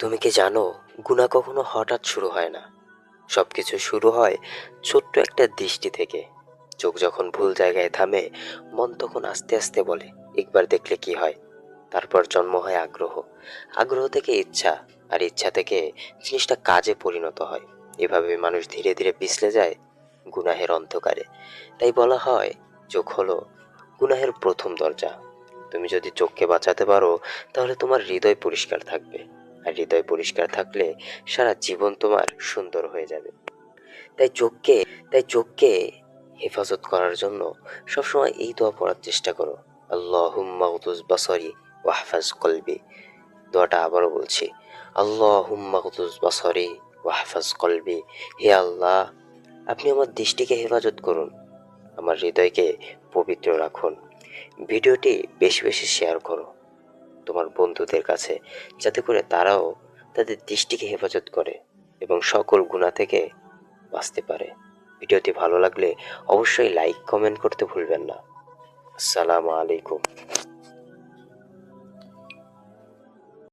তুমি কি জানো, গুনাহ কখনো হঠাৎ শুরু হয় না। সবকিছু শুরু হয় ছোট্ট একটা দৃষ্টি থেকে। চোখ যখন ভুল জায়গায় থামে, মন তখন আস্তে আস্তে বলে, একবার দেখলে কি হয়। তারপর জন্ম হয় আগ্রহ, আগ্রহ থেকে ইচ্ছা, আর ইচ্ছা থেকে জিনিসটা কাজে পরিণত হয়। এভাবে মানুষ ধীরে ধীরে পিছলে যায় গুনাহের অন্ধকারে। তাই বলা হয়, চোখ হলো গুনাহের প্রথম দরজা। তুমি যদি চোখকে বাঁচাতে পারো, তাহলে তোমার হৃদয় পরিষ্কার থাকবে। আর হৃদয় পরিষ্কার থাকলে সারা জীবন তোমার সুন্দর হয়ে যাবে। তাই চোখকে তাই চোখকে হেফাজত করার জন্য সবসময় এই দোয়া পড়ার চেষ্টা করো। আল্লাহুম্মা উগদুস বাসারি ওয়াহফাজ কলবি। দোয়াটা আবারও বলছি, আল্লাহুম্মা উগদুস বাসারি ওয়াহফাজ কলবি। হে আল্লাহ, আপনি আমার দৃষ্টিকে হেফাজত করুন, আমার হৃদয়কে পবিত্র রাখুন। ভিডিওটি বেশি বেশি শেয়ার করো তোমার বন্ধুদের কাছে, যাতে করে তারাও তাদের দৃষ্টিকে হেফাজত করে এবং সকল গুনাহ থেকে বাঁচতে পারে। ভিডিওটি ভালো লাগলে অবশ্যই লাইক কমেন্ট করতে ভুলবেন না। আসসালামু আলাইকুম।